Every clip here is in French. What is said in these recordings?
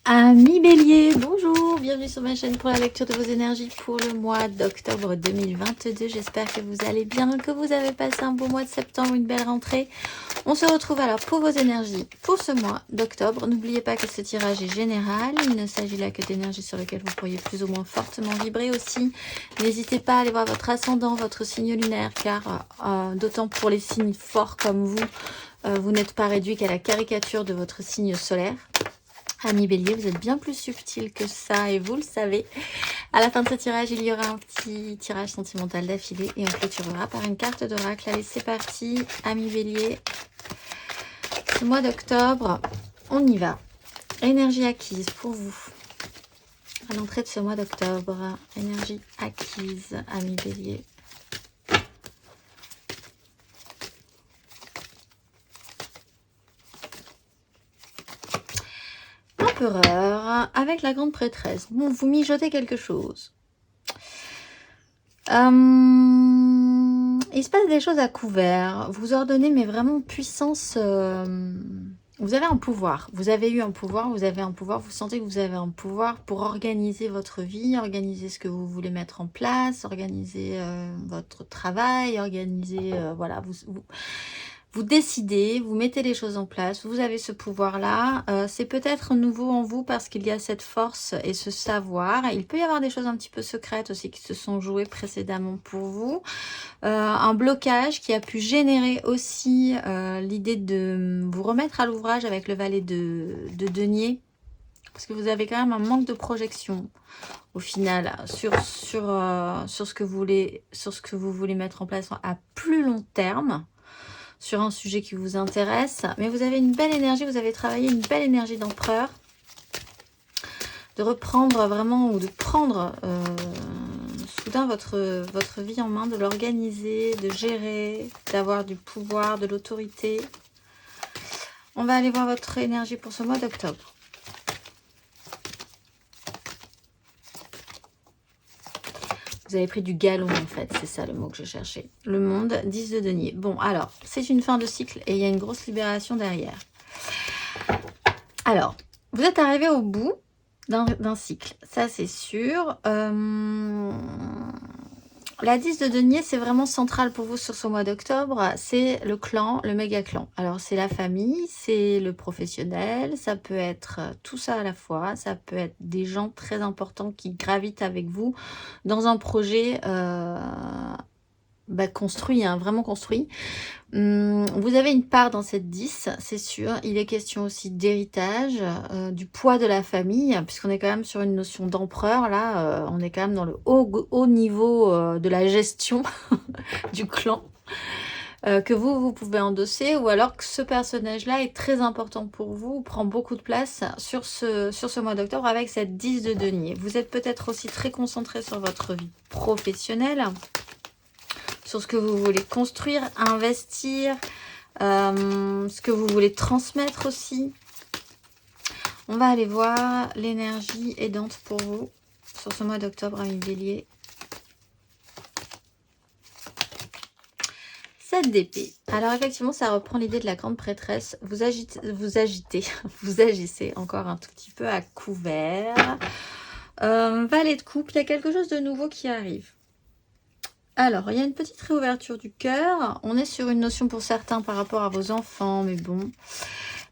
Amis Bélier, bonjour, bienvenue sur ma chaîne pour la lecture de vos énergies pour le mois d'octobre 2022. J'espère que vous allez bien, que vous avez passé un beau mois de septembre, une belle rentrée. On se retrouve alors pour vos énergies pour ce mois d'octobre. N'oubliez pas que ce tirage est général, il ne s'agit là que d'énergies sur lesquelles vous pourriez plus ou moins fortement vibrer aussi. N'hésitez pas à aller voir votre ascendant, votre signe lunaire, car d'autant pour les signes forts comme vous, vous n'êtes pas réduit qu'à la caricature de votre signe solaire. Amis Bélier, vous êtes bien plus subtil que ça et vous le savez. À la fin de ce tirage, il y aura un petit tirage sentimental d'affilée et on clôturera par une carte d'oracle. Allez, c'est parti, amis Bélier. Ce mois d'octobre, on y va. Énergie acquise pour vous. À l'entrée de ce mois d'octobre, énergie acquise, amis Bélier. L'empereur avec la grande prêtresse. Bon, vous mijotez quelque chose. Il se passe des choses à couvert. Vous ordonnez, mais vraiment puissance. Vous avez un pouvoir. Vous avez eu un pouvoir. Vous avez un pouvoir. Vous sentez que vous avez un pouvoir pour organiser votre vie, organiser ce que vous voulez mettre en place, organiser votre travail, organiser. Voilà, vous décidez, vous mettez les choses en place, vous avez ce pouvoir-là. C'est peut-être nouveau en vous parce qu'il y a cette force et ce savoir. Il peut y avoir des choses un petit peu secrètes aussi qui se sont jouées précédemment pour vous. Un blocage qui a pu générer aussi l'idée de vous remettre à l'ouvrage avec le valet de denier. Parce que vous avez quand même un manque de projection au final sur ce que vous voulez mettre en place à plus long terme. Sur un sujet qui vous intéresse, mais vous avez une belle énergie, vous avez travaillé une belle énergie d'empereur, de reprendre vraiment, ou de prendre soudain votre vie en main, de l'organiser, de gérer, d'avoir du pouvoir, de l'autorité. On va aller voir votre énergie pour ce mois d'octobre. Vous avez pris du galon en fait, c'est ça le mot que je cherchais. Le monde, 10 de denier. Bon, alors, c'est une fin de cycle et il y a une grosse libération derrière. Alors, vous êtes arrivé au bout d'un cycle, ça c'est sûr. La 10 de denier, c'est vraiment central pour vous sur ce mois d'octobre. C'est le clan, le méga clan. Alors, c'est la famille, c'est le professionnel, ça peut être tout ça à la fois. Ça peut être des gens très importants qui gravitent avec vous dans un projet construit, hein, vraiment construit. Vous avez une part dans cette 10, c'est sûr. Il est question aussi d'héritage, du poids de la famille, puisqu'on est quand même sur une notion d'empereur. Là, on est quand même dans le haut niveau de la gestion du clan. Que vous pouvez endosser, ou alors que ce personnage-là est très important pour vous, prend beaucoup de place sur ce mois d'octobre avec cette 10 de denier. Vous êtes peut-être aussi très concentré sur votre vie professionnelle, sur ce que vous voulez construire, investir, ce que vous voulez transmettre aussi. On va aller voir l'énergie aidante pour vous sur ce mois d'octobre, amis Bélier. 7 d'épée. Alors effectivement, ça reprend l'idée de la grande prêtresse. Vous agissez encore un tout petit peu à couvert. Valet de coupe, il y a quelque chose de nouveau qui arrive. Alors, il y a une petite réouverture du cœur. On est sur une notion pour certains par rapport à vos enfants, mais bon,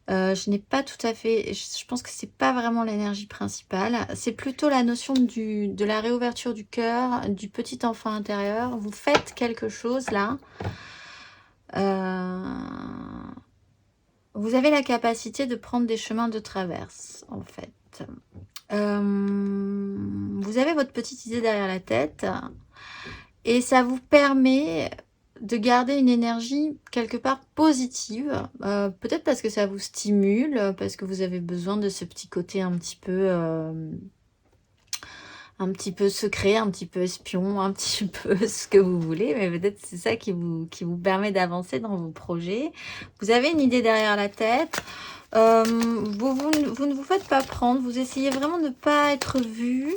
je n'ai pas tout à fait... Je pense que c'est pas vraiment l'énergie principale. C'est plutôt la notion de la réouverture du cœur, du petit enfant intérieur. Vous faites quelque chose là. Vous avez la capacité de prendre des chemins de traverse, en fait. Vous avez votre petite idée derrière la tête. Et ça vous permet de garder une énergie quelque part positive. Peut-être parce que ça vous stimule, parce que vous avez besoin de ce petit côté un petit peu secret, un petit peu espion, un petit peu ce que vous voulez. Mais peut-être c'est ça qui vous permet d'avancer dans vos projets. Vous avez une idée derrière la tête. Vous ne vous faites pas prendre. Vous essayez vraiment de ne pas être vu.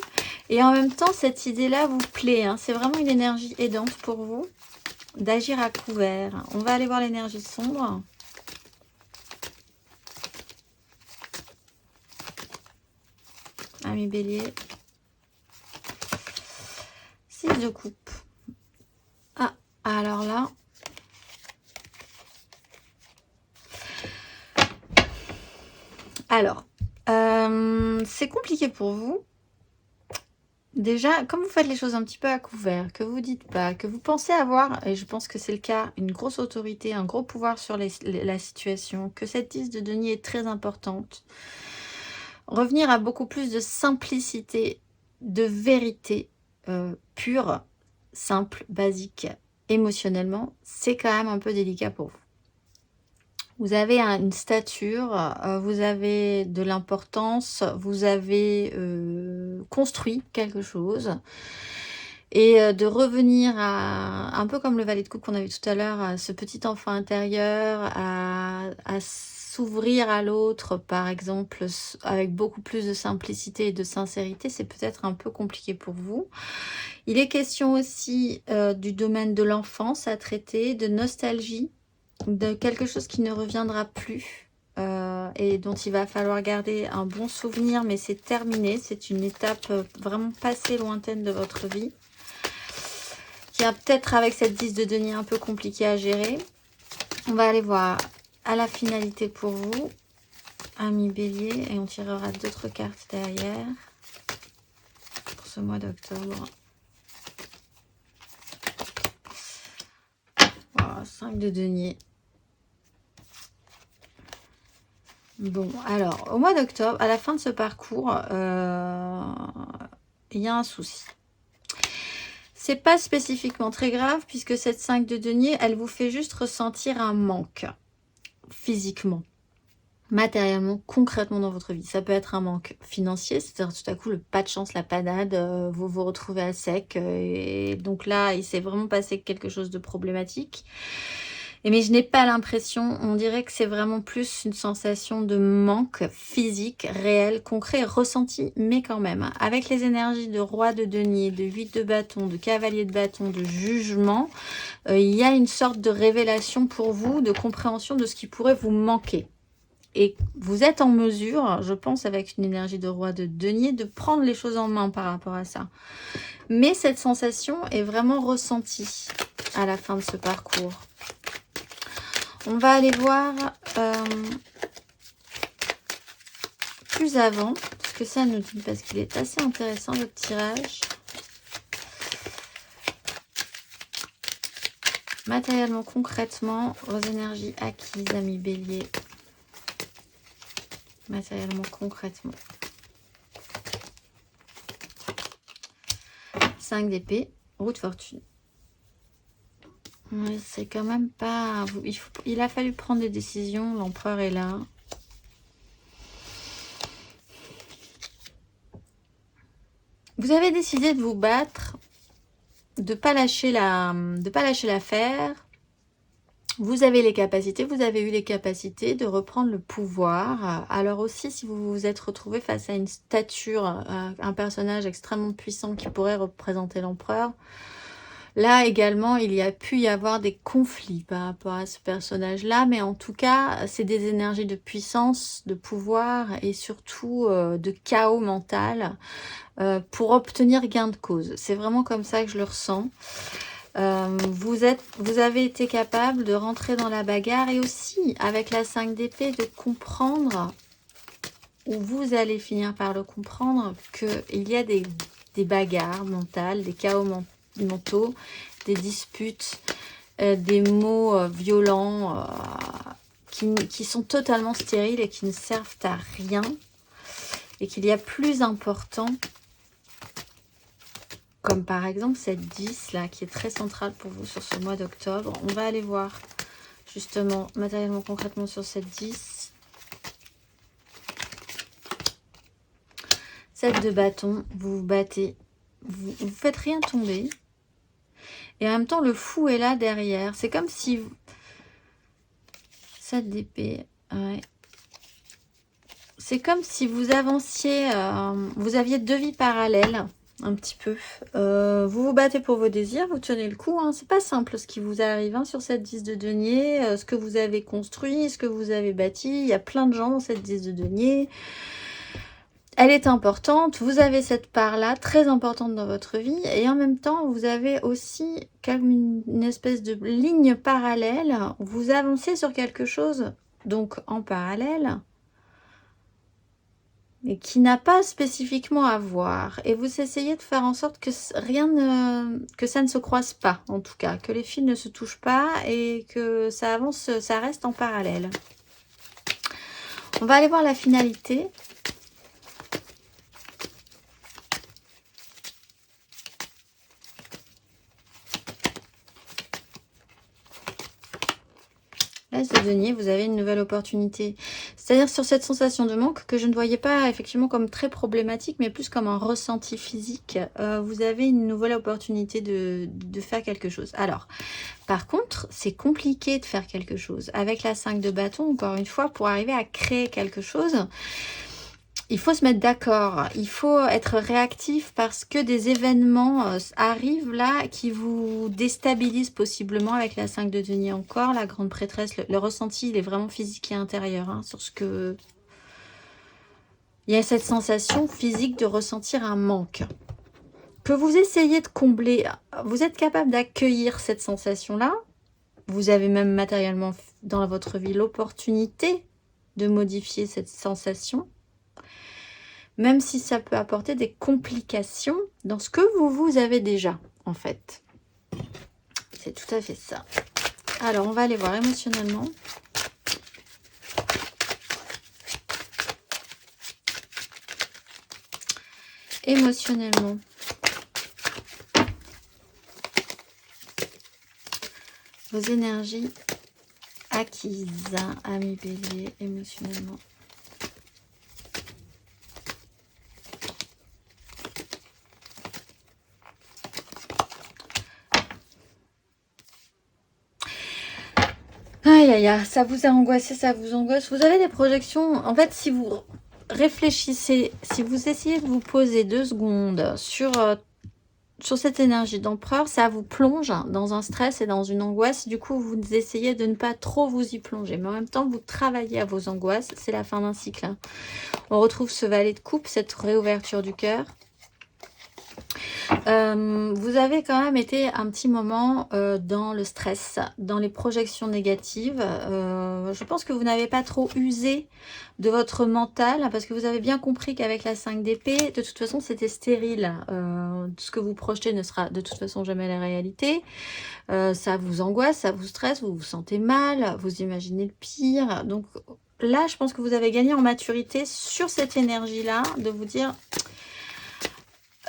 Et en même temps, cette idée-là vous plaît. Hein. C'est vraiment une énergie aidante pour vous d'agir à couvert. On va aller voir l'énergie sombre. Ami Bélier. 6 de coupe. Ah, alors là. Alors, c'est compliqué pour vous. Déjà, comme vous faites les choses un petit peu à couvert, que vous dites pas, que vous pensez avoir, et je pense que c'est le cas, une grosse autorité, un gros pouvoir sur la situation, que cette 10 de denier est très importante. Revenir à beaucoup plus de simplicité, de vérité pure, simple, basique, émotionnellement, c'est quand même un peu délicat pour vous. Vous avez une stature, vous avez de l'importance, vous avez construit quelque chose. Et de revenir à, un peu comme le valet de coupe qu'on a vu tout à l'heure, à ce petit enfant intérieur, à s'ouvrir à l'autre, par exemple, avec beaucoup plus de simplicité et de sincérité, c'est peut-être un peu compliqué pour vous. Il est question aussi du domaine de l'enfance à traiter, de nostalgie, de quelque chose qui ne reviendra plus et dont il va falloir garder un bon souvenir, mais c'est terminé, c'est une étape vraiment passée lointaine de votre vie, qui a peut-être avec cette 10 de denier un peu compliqué à gérer. On va aller voir à la finalité pour vous, ami Bélier, et on tirera d'autres cartes derrière pour ce mois d'octobre. Voilà, 5 de denier. Bon, alors, au mois d'octobre, à la fin de ce parcours, il y a un souci. C'est pas spécifiquement très grave, puisque cette 5 de denier, elle vous fait juste ressentir un manque, physiquement, matériellement, concrètement dans votre vie. Ça peut être un manque financier, c'est-à-dire tout à coup, le pas de chance, la panade, vous vous retrouvez à sec, et donc là, il s'est vraiment passé quelque chose de problématique. Mais je n'ai pas l'impression, on dirait que c'est vraiment plus une sensation de manque physique, réel, concret, ressenti, mais quand même. Avec les énergies de roi de denier, de 8 de bâton, de cavalier de bâton, de jugement, il y a une sorte de révélation pour vous, de compréhension de ce qui pourrait vous manquer. Et vous êtes en mesure, je pense, avec une énergie de roi de denier, de prendre les choses en main par rapport à ça. Mais cette sensation est vraiment ressentie à la fin de ce parcours. On va aller voir plus avant ce que ça nous dit, parce qu'il est assez intéressant votre tirage. Matériellement, concrètement, vos énergies acquises, amis Bélier. Matériellement, concrètement. 5 d'épée, roue de fortune. Oui, c'est quand même pas... Il a fallu prendre des décisions, l'empereur est là. Vous avez décidé de vous battre, de pas lâcher l'affaire. Vous avez les capacités, vous avez eu les capacités de reprendre le pouvoir. Alors aussi, si vous vous êtes retrouvé face à une stature, un personnage extrêmement puissant qui pourrait représenter l'empereur, là également, il y a pu y avoir des conflits par rapport à ce personnage-là, mais en tout cas, c'est des énergies de puissance, de pouvoir et surtout de chaos mental pour obtenir gain de cause. C'est vraiment comme ça que je le ressens. Vous avez été capable de rentrer dans la bagarre et aussi, avec la 5 d'épée, de comprendre, ou vous allez finir par le comprendre, qu'il y a des bagarres mentales, des chaos mentaux, des disputes, des mots violents qui sont totalement stériles et qui ne servent à rien, et qu'il y a plus important, comme par exemple cette 10 là qui est très centrale pour vous sur ce mois d'octobre. On va aller voir justement matériellement, concrètement sur cette 10. 7 de bâton, vous vous battez, vous faites rien tomber. Et en même temps, le fou est là derrière. C'est comme si... 7 d'épée, ouais. C'est comme si vous avanciez, vous aviez 2 vies parallèles, un petit peu. Vous vous battez pour vos désirs, vous tenez le coup. Hein. C'est pas simple ce qui vous arrive hein, sur cette 10 de denier, ce que vous avez construit, ce que vous avez bâti. Il y a plein de gens dans cette 10 de denier. Elle est importante, vous avez cette part-là très importante dans votre vie et en même temps, vous avez aussi comme une espèce de ligne parallèle. Vous avancez sur quelque chose, donc en parallèle, mais qui n'a pas spécifiquement à voir. Et vous essayez de faire en sorte que que ça ne se croise pas, en tout cas, que les fils ne se touchent pas et que ça avance, ça reste en parallèle. On va aller voir la finalité. L'As de denier, vous avez une nouvelle opportunité. C'est-à-dire sur cette sensation de manque que je ne voyais pas effectivement comme très problématique, mais plus comme un ressenti physique. Vous avez une nouvelle opportunité de faire quelque chose. Alors, par contre, c'est compliqué de faire quelque chose. Avec la 5 de bâton, encore une fois, pour arriver à créer quelque chose, il faut se mettre d'accord, il faut être réactif parce que des événements arrivent là qui vous déstabilisent possiblement avec la 5 de denier encore, la grande prêtresse. Le ressenti, il est vraiment physique et intérieur hein, sur ce que... Il y a cette sensation physique de ressentir un manque que vous essayez de combler. Vous êtes capable d'accueillir cette sensation-là. Vous avez même matériellement dans votre vie l'opportunité de modifier cette sensation. Même si ça peut apporter des complications dans ce que vous avez déjà, en fait. C'est tout à fait ça. Alors, on va aller voir émotionnellement. Émotionnellement. Vos énergies acquises, amis bélier, émotionnellement. Aïe, aïe, aïe, ça vous a angoissé, ça vous angoisse. Vous avez des projections. En fait, si vous réfléchissez, si vous essayez de vous poser 2 secondes sur cette énergie d'empereur, ça vous plonge dans un stress et dans une angoisse. Du coup, vous essayez de ne pas trop vous y plonger. Mais en même temps, vous travaillez à vos angoisses. C'est la fin d'un cycle. Hein. On retrouve ce valet de coupe, cette réouverture du cœur. Vous avez quand même été un petit moment dans le stress, dans les projections négatives. Je pense que vous n'avez pas trop usé de votre mental parce que vous avez bien compris qu'avec la 5 d'épée, de toute façon, c'était stérile. Ce que vous projetez ne sera de toute façon jamais la réalité. Ça vous angoisse, ça vous stresse, vous vous sentez mal, vous imaginez le pire. Donc là, je pense que vous avez gagné en maturité sur cette énergie-là, de vous dire...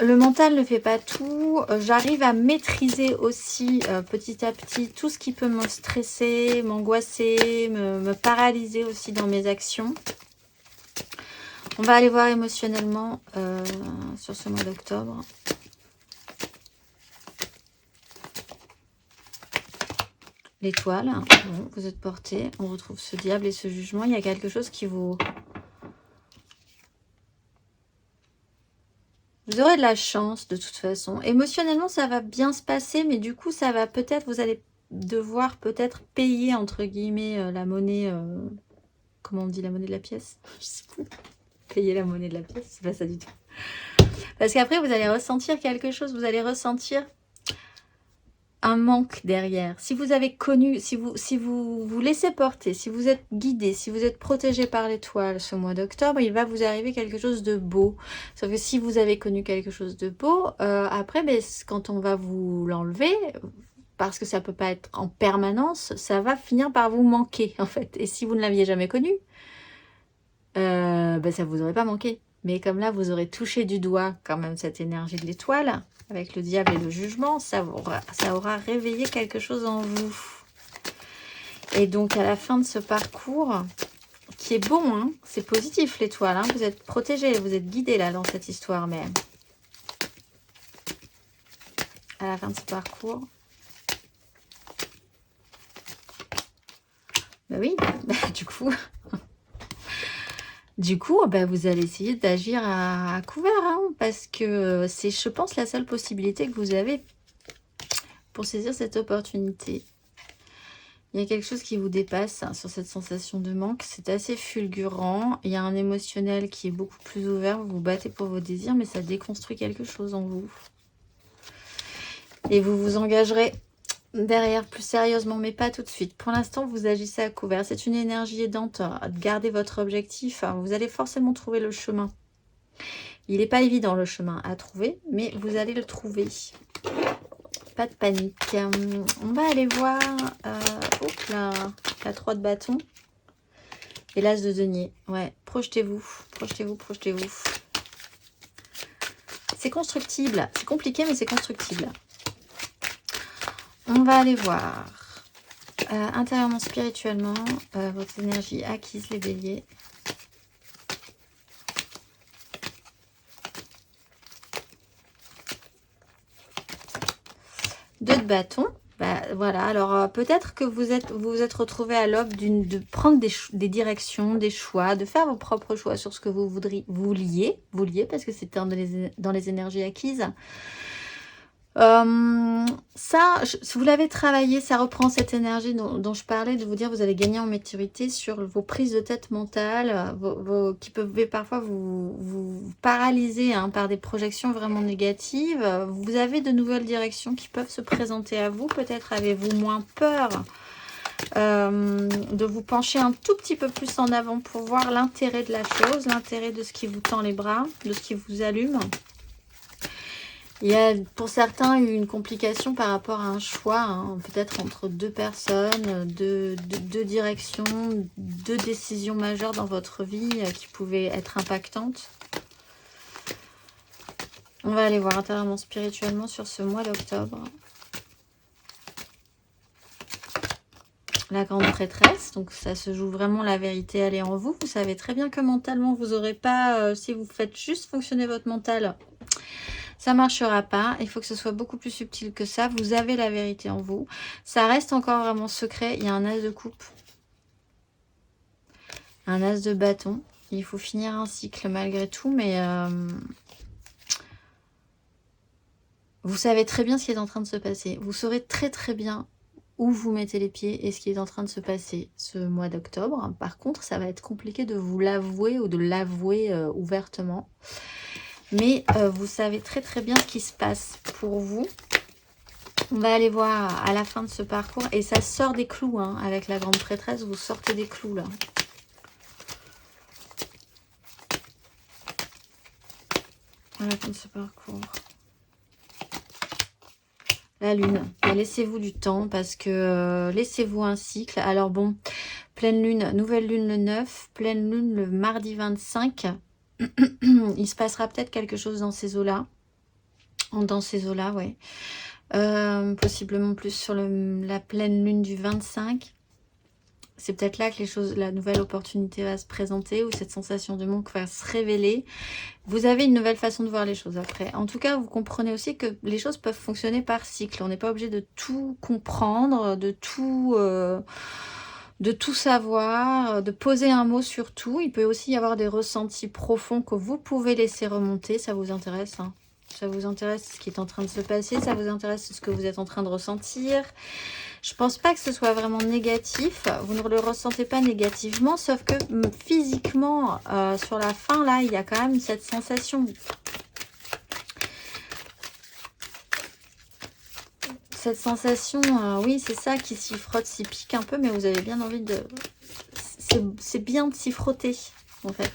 Le mental ne fait pas tout. J'arrive à maîtriser aussi petit à petit tout ce qui peut me stresser, m'angoisser, me paralyser aussi dans mes actions. On va aller voir émotionnellement sur ce mois d'octobre. L'étoile, bon, vous êtes porté. On retrouve ce diable et ce jugement. Il y a quelque chose qui vous... Vous aurez de la chance de toute façon. Émotionnellement, ça va bien se passer, mais du coup, ça va peut-être, vous allez devoir peut-être payer, entre guillemets, la monnaie... comment on dit la monnaie de la pièce? Je sais plus. Payer la monnaie de la pièce, c'est pas ça du tout. Parce qu'après, vous allez ressentir quelque chose, vous allez ressentir un manque derrière. Si vous avez connu, si vous vous laissez porter, si vous êtes guidé, si vous êtes protégé par l'étoile ce mois d'octobre, il va vous arriver quelque chose de beau. Sauf que si vous avez connu quelque chose de beau, après, ben, quand on va vous l'enlever, parce que ça peut pas être en permanence, ça va finir par vous manquer en fait. Et si vous ne l'aviez jamais connu, ben, ça vous aurait pas manqué. Mais comme là, vous aurez touché du doigt quand même cette énergie de l'étoile, avec le diable et le jugement, ça aura réveillé quelque chose en vous. Et donc, à la fin de ce parcours, qui est bon, hein, c'est positif l'étoile, hein, vous êtes protégé, vous êtes guidé là dans cette histoire même. À la fin de ce parcours... Ben oui, du coup... Du coup, bah, vous allez essayer d'agir à couvert, hein, parce que c'est, je pense, la seule possibilité que vous avez pour saisir cette opportunité. Il y a quelque chose qui vous dépasse hein, sur cette sensation de manque. C'est assez fulgurant. Il y a un émotionnel qui est beaucoup plus ouvert. Vous vous battez pour vos désirs, mais ça déconstruit quelque chose en vous. Et vous vous engagerez derrière plus sérieusement, mais pas tout de suite. Pour l'instant, vous agissez à couvert. C'est une énergie aidante. Gardez votre objectif. Vous allez forcément trouver le chemin. Il n'est pas évident le chemin à trouver, mais vous allez le trouver. Pas de panique. On va aller voir hop là, la 3 de bâton et l'as de denier. Ouais, projetez-vous, projetez-vous, projetez-vous. C'est constructible. C'est compliqué, mais c'est constructible. On va aller voir intérieurement, spirituellement, votre énergie acquise, les béliers. 2 de bâton. Bah, voilà, alors peut-être que vous vous êtes retrouvé à l'aube de prendre des directions, des choix, de faire vos propres choix sur ce que vous vouliez, parce que c'était dans les énergies acquises. Ça, si vous l'avez travaillé, ça reprend cette énergie dont je parlais, de vous dire vous allez gagner en maturité sur vos prises de tête mentales, qui peuvent parfois vous paralyser hein, par des projections vraiment négatives. Vous avez de nouvelles directions qui peuvent se présenter à vous. Peut-être avez-vous moins peur de vous pencher un tout petit peu plus en avant pour voir l'intérêt de la chose, l'intérêt de ce qui vous tend les bras, de ce qui vous allume. Il y a pour certains eu une complication par rapport à un choix, hein, peut-être entre 2 personnes, deux directions, 2 décisions majeures dans votre vie qui pouvaient être impactantes. On va aller voir intérieurement, spirituellement sur ce mois d'octobre. La grande prêtresse, donc ça se joue vraiment la vérité, elle est en vous. Vous savez très bien que mentalement, vous n'aurez pas, si vous faites juste fonctionner votre mental, ça ne marchera pas. Il faut que ce soit beaucoup plus subtil que ça. Vous avez la vérité en vous. Ça reste encore vraiment secret. Il y a un as de coupe. Un as de bâton. Il faut finir un cycle malgré tout. Mais vous savez très bien ce qui est en train de se passer. Vous saurez très très bien où vous mettez les pieds et ce qui est en train de se passer ce mois d'octobre. Par contre, ça va être compliqué de vous l'avouer ou de l'avouer ouvertement. Mais vous savez très très bien ce qui se passe pour vous. On va aller voir à la fin de ce parcours. Et ça sort des clous, hein, avec la grande prêtresse. Vous sortez des clous, là. À la fin de ce parcours. La lune. Laissez-vous du temps parce que laissez-vous un cycle. Alors bon, pleine lune, nouvelle lune le 9, pleine lune le mardi 25. Il se passera peut-être quelque chose dans ces eaux-là. Dans ces eaux-là, ouais. Possiblement plus sur la pleine lune du 25. C'est peut-être là que la nouvelle opportunité va se présenter, ou cette sensation de manque va se révéler. Vous avez une nouvelle façon de voir les choses après. En tout cas, vous comprenez aussi que les choses peuvent fonctionner par cycle. On n'est pas obligé de tout comprendre, de tout savoir, de poser un mot sur tout. Il peut aussi y avoir des ressentis profonds que vous pouvez laisser remonter. Ça vous intéresse, hein? Ça vous intéresse ce qui est en train de se passer, ça vous intéresse ce que vous êtes en train de ressentir. Je pense pas que ce soit vraiment négatif, vous ne le ressentez pas négativement, sauf que physiquement, sur la fin, là, il y a quand même cette sensation. Cette sensation, oui, c'est ça qui s'y frotte, s'y pique un peu, mais vous avez bien envie de... C'est bien de s'y frotter, en fait.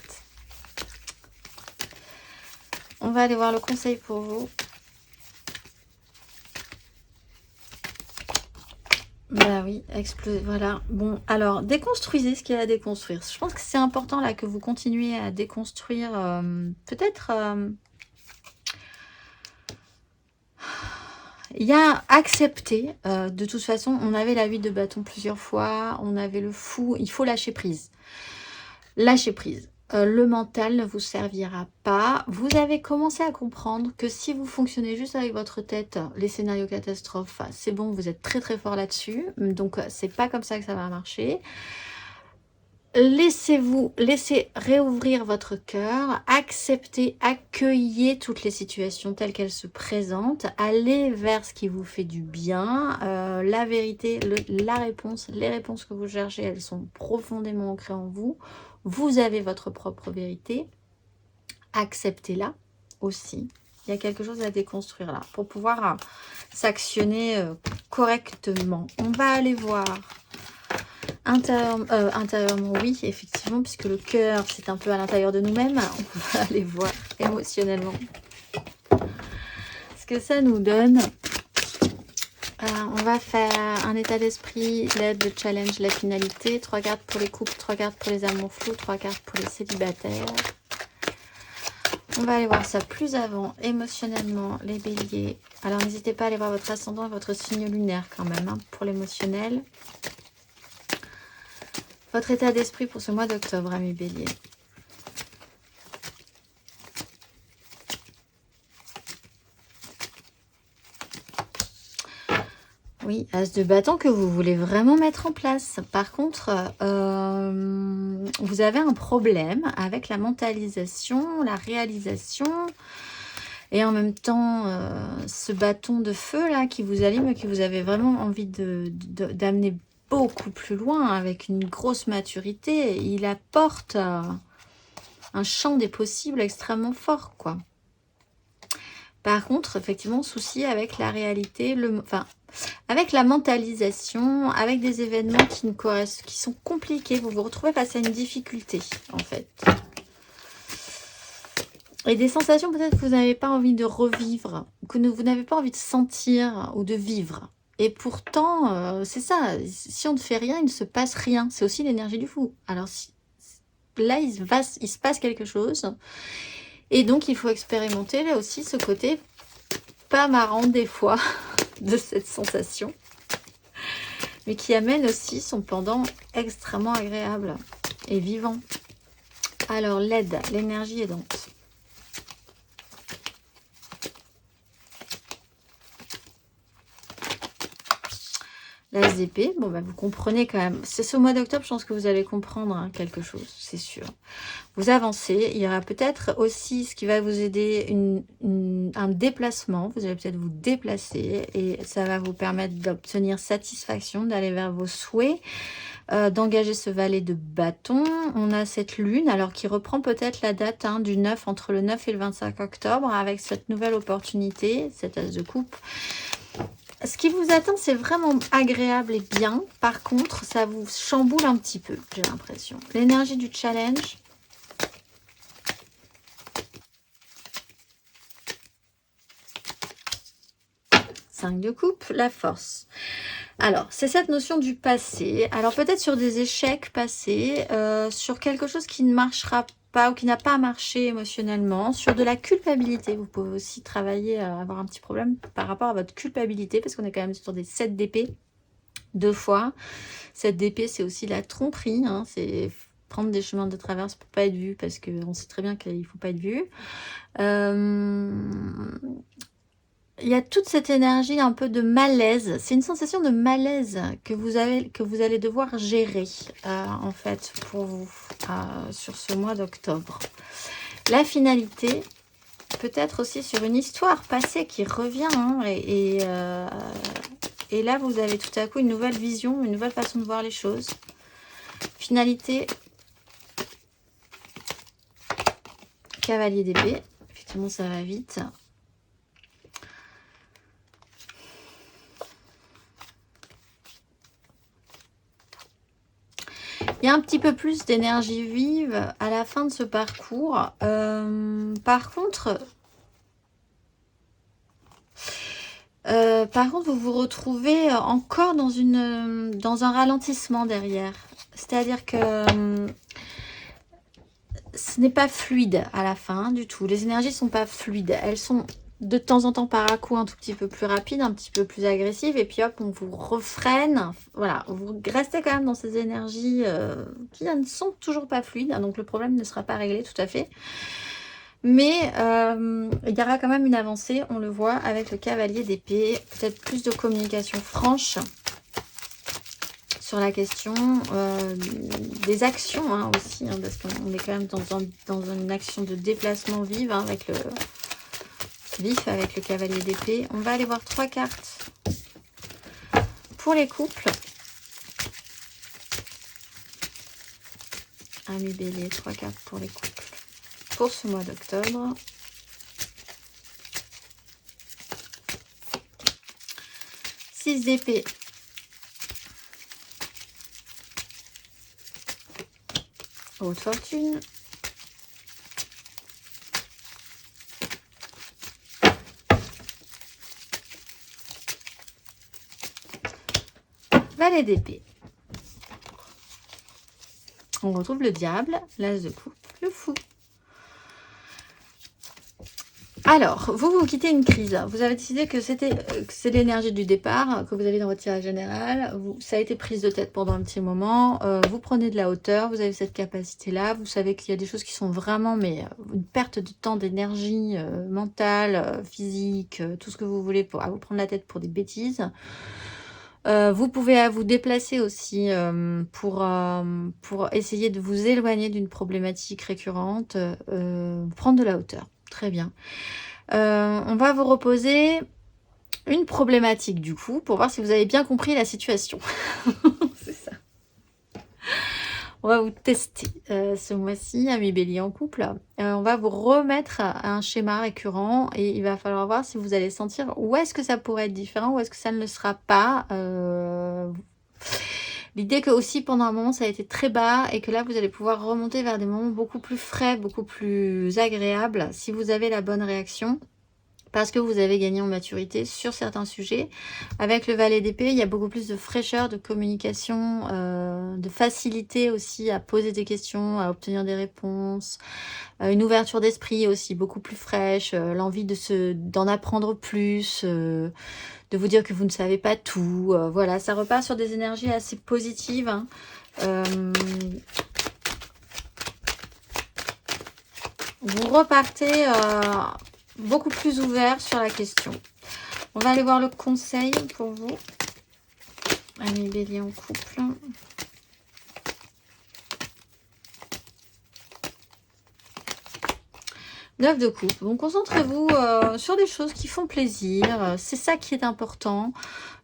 On va aller voir le conseil pour vous. Bah oui, explose, voilà. Bon, alors, déconstruisez ce qu'il y a à déconstruire. Je pense que c'est important là que vous continuez à déconstruire, peut-être... il y a accepter, de toute façon, on avait la 8 de bâton plusieurs fois, on avait le fou, il faut lâcher prise. Lâcher prise. Le mental ne vous servira pas. Vous avez commencé à comprendre que si vous fonctionnez juste avec votre tête, les scénarios catastrophes, c'est bon, vous êtes très très fort là-dessus. Donc, c'est pas comme ça que ça va marcher. Laissez réouvrir votre cœur, acceptez, accueillez toutes les situations telles qu'elles se présentent, allez vers ce qui vous fait du bien, la vérité, la réponse, les réponses que vous cherchez, elles sont profondément ancrées en vous. Vous avez votre propre vérité. Acceptez-la aussi. Il y a quelque chose à déconstruire là pour pouvoir s'actionner correctement. On va aller voir intérieurement, oui, effectivement, puisque le cœur, c'est un peu à l'intérieur de nous-mêmes. On va aller voir émotionnellement ce que ça nous donne. On va faire un état d'esprit, l'aide, le challenge, la finalité. 3 cartes pour les couples, 3 cartes pour les amours flous, 3 cartes pour les célibataires. On va aller voir ça plus avant, émotionnellement, les béliers. Alors, n'hésitez pas à aller voir votre ascendant et votre signe lunaire quand même, hein, pour l'émotionnel. Votre état d'esprit pour ce mois d'octobre, amis béliers. Oui, as de bâton que vous voulez vraiment mettre en place. Par contre, vous avez un problème avec la mentalisation, la réalisation et en même temps ce bâton de feu là qui vous allume, que vous avez vraiment envie d'amener beaucoup plus loin avec une grosse maturité. Il apporte un champ des possibles extrêmement fort, quoi. Par contre, effectivement, souci avec la réalité, avec la mentalisation, avec des événements qui sont compliqués. Vous vous retrouvez face à une difficulté, en fait. Et des sensations peut-être que vous n'avez pas envie de revivre, que vous n'avez pas envie de sentir ou de vivre. Et pourtant, c'est ça, si on ne fait rien, il ne se passe rien. C'est aussi l'énergie du fou. Alors là, il se passe quelque chose. Et donc, il faut expérimenter là aussi ce côté pas marrant des fois de cette sensation. Mais qui amène aussi son pendant extrêmement agréable et vivant. Alors, l'aide, l'énergie aidante. L'as d'épée, bon bah vous comprenez quand même. C'est ce mois d'octobre, je pense que vous allez comprendre hein, quelque chose, c'est sûr. Vous avancez, il y aura peut-être aussi ce qui va vous aider, un déplacement. Vous allez peut-être vous déplacer et ça va vous permettre d'obtenir satisfaction, d'aller vers vos souhaits, d'engager ce valet de bâton. On a cette lune, alors qui reprend peut-être la date hein, du 9, entre le 9 et le 25 octobre, avec cette nouvelle opportunité, cette as de coupe. Ce qui vous attend, c'est vraiment agréable et bien. Par contre, ça vous chamboule un petit peu, j'ai l'impression. L'énergie du challenge. Cinq de coupe, la force. Alors, c'est cette notion du passé. Alors, peut-être sur des échecs passés, sur quelque chose qui ne marchera pas ou qui n'a pas marché émotionnellement, sur de la culpabilité. Vous pouvez aussi travailler à avoir un petit problème par rapport à votre culpabilité, parce qu'on est quand même sur des 7 d'épée, 2 fois. 7 d'épée, c'est aussi la tromperie, hein, c'est prendre des chemins de traverse pour pas être vu, parce qu'on sait très bien qu'il ne faut pas être vu. Il y a toute cette énergie un peu de malaise. C'est une sensation de malaise que vous allez devoir gérer, en fait, pour vous, sur ce mois d'octobre. La finalité, peut-être aussi sur une histoire passée qui revient. Hein, et là, vous avez tout à coup une nouvelle vision, une nouvelle façon de voir les choses. Finalité, cavalier d'épée. Effectivement, ça va vite. Il y a un petit peu plus d'énergie vive à la fin de ce parcours. Par contre, vous vous retrouvez encore dans un ralentissement derrière. C'est-à-dire que ce n'est pas fluide à la fin du tout. Les énergies ne sont pas fluides. Elles sont de temps en temps par à-coup un tout petit peu plus rapides, un petit peu plus agressives. Et puis hop, on vous refreine. Voilà, vous restez quand même dans ces énergies qui ne sont toujours pas fluides. Donc le problème ne sera pas réglé tout à fait. Mais il y aura quand même une avancée, on le voit, avec le cavalier d'épée. Peut-être plus de communication franche sur la question des actions hein, aussi, hein, parce qu'on est quand même dans une action de déplacement vive hein, avec le cavalier d'épée. On va aller voir 3 cartes pour les couples. Amis Bélier, 3 cartes pour les couples. Pour ce mois d'octobre. 6 d'épée. Haute fortune. Valet d'épée. On retrouve le diable, l'as de coupe, le fou. Alors, vous quittez une crise. Vous avez décidé que c'est l'énergie du départ que vous avez dans votre tirage général. Ça a été prise de tête pendant un petit moment. Vous prenez de la hauteur. Vous avez cette capacité-là. Vous savez qu'il y a des choses qui sont vraiment une perte de temps, d'énergie mentale, physique, tout ce que vous voulez à vous prendre la tête pour des bêtises. Vous pouvez vous déplacer aussi pour essayer de vous éloigner d'une problématique récurrente. Prendre de la hauteur. Très bien. On va vous reposer une problématique du coup pour voir si vous avez bien compris la situation. C'est ça. On va vous tester ce mois-ci, amis Bélier en couple. On va vous remettre un schéma récurrent et il va falloir voir si vous allez sentir où est-ce que ça pourrait être différent, où est-ce que ça ne le sera pas. L'idée que aussi pendant un moment ça a été très bas et que là vous allez pouvoir remonter vers des moments beaucoup plus frais, beaucoup plus agréables si vous avez la bonne réaction. Parce que vous avez gagné en maturité sur certains sujets. Avec le valet d'épée, il y a beaucoup plus de fraîcheur, de communication, de facilité aussi à poser des questions, à obtenir des réponses. Une ouverture d'esprit aussi beaucoup plus fraîche, l'envie d'en apprendre plus, de vous dire que vous ne savez pas tout. Voilà, ça repart sur des énergies assez positives. Hein. Vous repartez... beaucoup plus ouvert sur la question. On va aller voir le conseil pour vous. Amis Bélier en couple. Neuf de coupe. Donc concentrez-vous sur des choses qui font plaisir. C'est ça qui est important.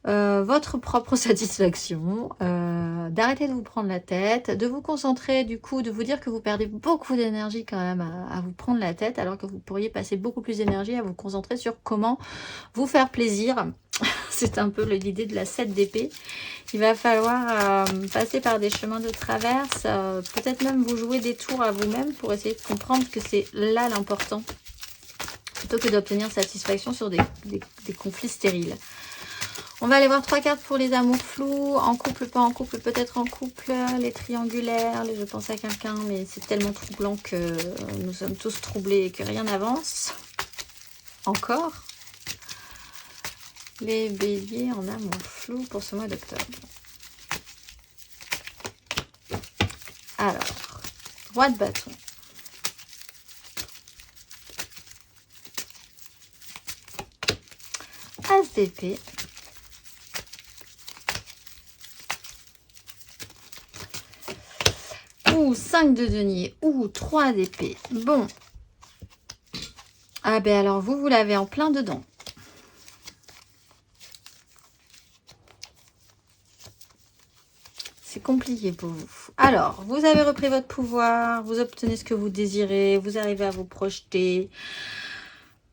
Votre propre satisfaction. D'arrêter de vous prendre la tête. De vous concentrer du coup, de vous dire que vous perdez beaucoup d'énergie quand même à vous prendre la tête. Alors que vous pourriez passer beaucoup plus d'énergie à vous concentrer sur comment vous faire plaisir. C'est un peu l'idée de la 7 d'épée. Il va falloir passer par des chemins de traverse, peut-être même vous jouer des tours à vous-même pour essayer de comprendre que c'est là l'important, plutôt que d'obtenir satisfaction sur des conflits stériles. On va aller voir 3 cartes pour les amours flous, en couple, pas en couple, peut-être en couple, les triangulaires, je pense à quelqu'un, mais c'est tellement troublant que nous sommes tous troublés et que rien n'avance. Encore. Les béliers en amour flou pour ce mois d'octobre. Alors, roi de bâton. As d'épée. Ou 5 de denier. Ou 3 d'épée. Bon. Ah ben alors, vous l'avez en plein dedans. C'est compliqué pour vous. Alors, vous avez repris votre pouvoir, vous obtenez ce que vous désirez, vous arrivez à vous projeter.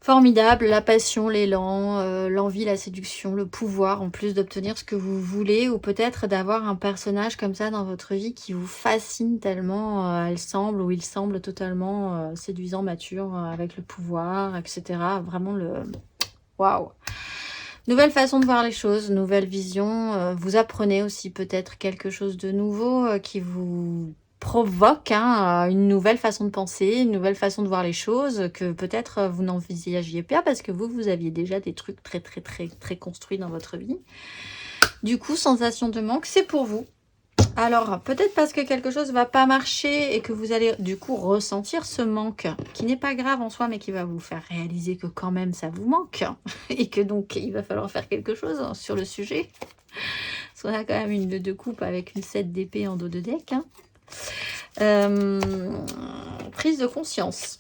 Formidable, la passion, l'élan, l'envie, la séduction, le pouvoir, en plus d'obtenir ce que vous voulez, ou peut-être d'avoir un personnage comme ça dans votre vie qui vous fascine tellement, elle semble, ou il semble totalement séduisant, mature, avec le pouvoir, etc. Vraiment le... Waouh! Nouvelle façon de voir les choses, nouvelle vision. Vous apprenez aussi peut-être quelque chose de nouveau qui vous provoque une nouvelle façon de penser, une nouvelle façon de voir les choses que peut-être vous n'envisagiez pas parce que vous aviez déjà des trucs très construits dans votre vie. Du coup, sensation de manque, c'est pour vous. Alors, peut-être parce que quelque chose ne va pas marcher et que vous allez du coup ressentir ce manque, qui n'est pas grave en soi, mais qui va vous faire réaliser que quand même ça vous manque et que donc il va falloir faire quelque chose sur le sujet. Parce qu'on a quand même une 2 de coupe avec une 7 d'épée en dos de deck. Prise de conscience.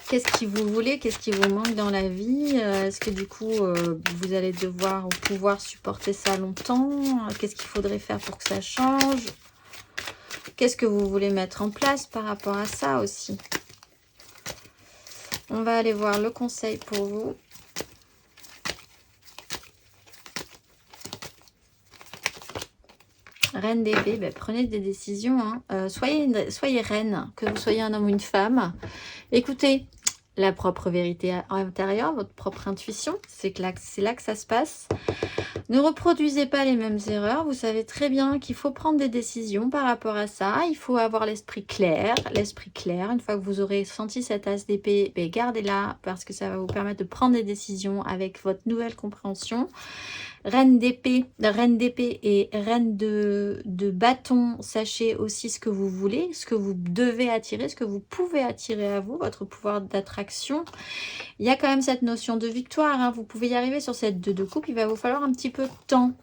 Qu'est-ce qui vous voulez? Qu'est-ce qui vous manque dans la vie? Est-ce que du coup, vous allez devoir ou pouvoir supporter ça longtemps? Qu'est-ce qu'il faudrait faire pour que ça change? Qu'est-ce que vous voulez mettre en place par rapport à ça aussi? On va aller voir le conseil pour vous. Reine d'épée, ben, prenez des décisions. Hein. Soyez reine, que vous soyez un homme ou une femme. Écoutez la propre vérité intérieure, votre propre intuition. C'est là que ça se passe. Ne reproduisez pas les mêmes erreurs. Vous savez très bien qu'il faut prendre des décisions par rapport à ça. Il faut avoir l'esprit clair. L'esprit clair, une fois que vous aurez senti cette as d'épée, ben, gardez-la parce que ça va vous permettre de prendre des décisions avec votre nouvelle compréhension. Reine d'épée et reine de bâton, sachez aussi ce que vous voulez, ce que vous devez attirer, ce que vous pouvez attirer à vous, votre pouvoir d'attraction. Il y a quand même cette notion de victoire, hein. Vous pouvez y arriver sur cette 2 de coupe, il va vous falloir un petit peu de temps.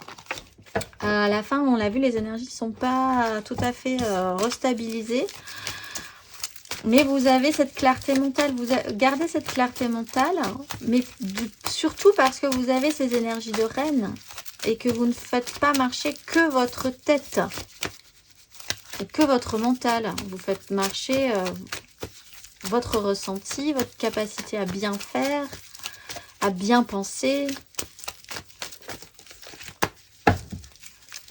À la fin, on l'a vu, les énergies ne sont pas tout à fait restabilisées. Mais vous avez cette clarté mentale, vous gardez cette clarté mentale, mais surtout parce que vous avez ces énergies de reine et que vous ne faites pas marcher que votre tête, que votre mental. Vous faites marcher votre ressenti, votre capacité à bien faire, à bien penser.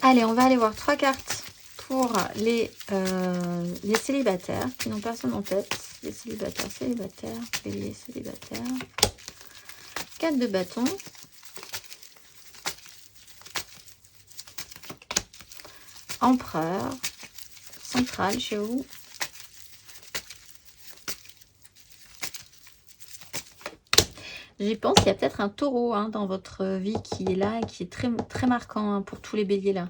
Allez, on va aller voir 3 cartes pour les célibataires qui n'ont personne en tête. Les célibataires, bélier, célibataire. 4 de bâton. Empereur. Central chez vous. J'y pense, il y a peut-être un taureau hein, dans votre vie qui est là et qui est très, très marquant hein, pour tous les béliers là.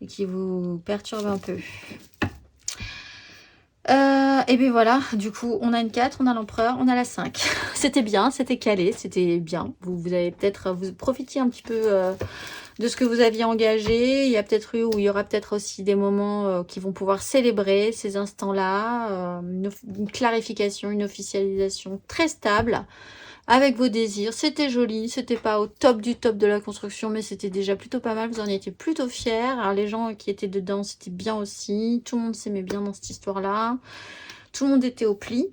Et qui vous perturbe un peu. Et bien voilà, du coup, on a une 4, on a l'empereur, on a la 5. C'était bien, c'était calé, c'était bien. Vous avez peut-être, vous profitiez un petit peu de ce que vous aviez engagé. Il y a peut-être eu, ou il y aura peut-être aussi des moments qui vont pouvoir célébrer ces instants-là. Une clarification, une officialisation très stable. Avec vos désirs, c'était joli, c'était pas au top du top de la construction, mais c'était déjà plutôt pas mal, vous en étiez plutôt fiers. Alors les gens qui étaient dedans, c'était bien aussi, tout le monde s'aimait bien dans cette histoire-là, tout le monde était au pli.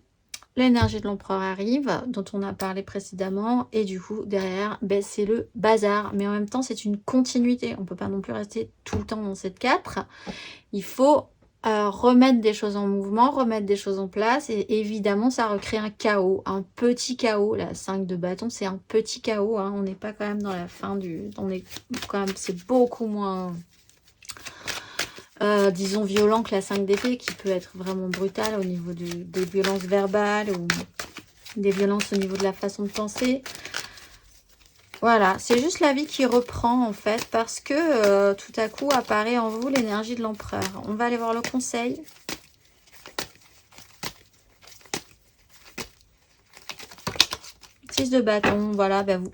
L'énergie de l'empereur arrive, dont on a parlé précédemment, et du coup, derrière, ben, c'est le bazar. Mais en même temps, c'est une continuité, on peut pas non plus rester tout le temps dans cette 4. Il faut remettre des choses en mouvement, remettre des choses en place et évidemment ça recrée un chaos, un petit chaos. La 5 de bâton c'est un petit chaos, hein. On n'est pas quand même dans la fin du... On est quand même, c'est beaucoup moins disons violent que la 5 d'épée qui peut être vraiment brutale au niveau des violences verbales ou des violences au niveau de la façon de penser. Voilà, c'est juste la vie qui reprend en fait parce que tout à coup apparaît en vous l'énergie de l'empereur. On va aller voir le conseil. De bâton, voilà, ben vous,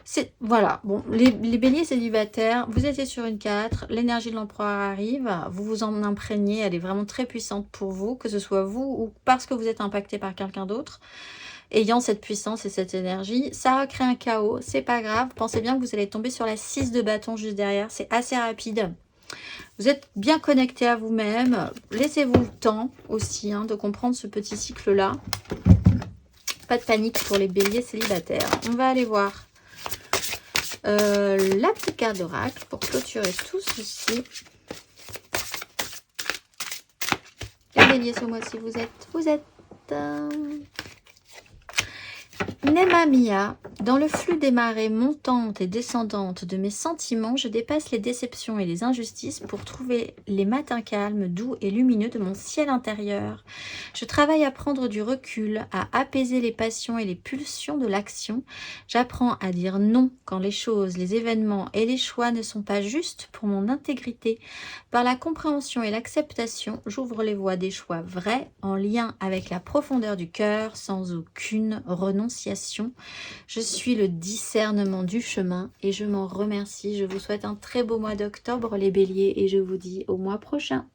c'est voilà, bon, les béliers célibataires, vous étiez sur une 4, l'énergie de l'empereur arrive, vous vous en imprégnez, elle est vraiment très puissante pour vous, que ce soit vous ou parce que vous êtes impacté par quelqu'un d'autre, ayant cette puissance et cette énergie, ça recrée un chaos, c'est pas grave, pensez bien que vous allez tomber sur la 6 de bâton juste derrière, c'est assez rapide. Vous êtes bien connecté à vous-même, laissez-vous le temps aussi hein, de comprendre ce petit cycle-là. Pas de panique pour les béliers célibataires. On va aller voir la petite carte d'oracle pour clôturer tout ceci. Les béliers, ce mois-ci, vous êtes Nema Mia, dans le flux des marées montantes et descendantes de mes sentiments, je dépasse les déceptions et les injustices pour trouver les matins calmes, doux et lumineux de mon ciel intérieur. Je travaille à prendre du recul, à apaiser les passions et les pulsions de l'action. J'apprends à dire non quand les choses, les événements et les choix ne sont pas justes pour mon intégrité. Par la compréhension et l'acceptation, j'ouvre les voies des choix vrais, en lien avec la profondeur du cœur, sans aucune renonciation. Je suis le discernement du chemin et je m'en remercie. Je vous souhaite un très beau mois d'octobre les béliers et je vous dis au mois prochain.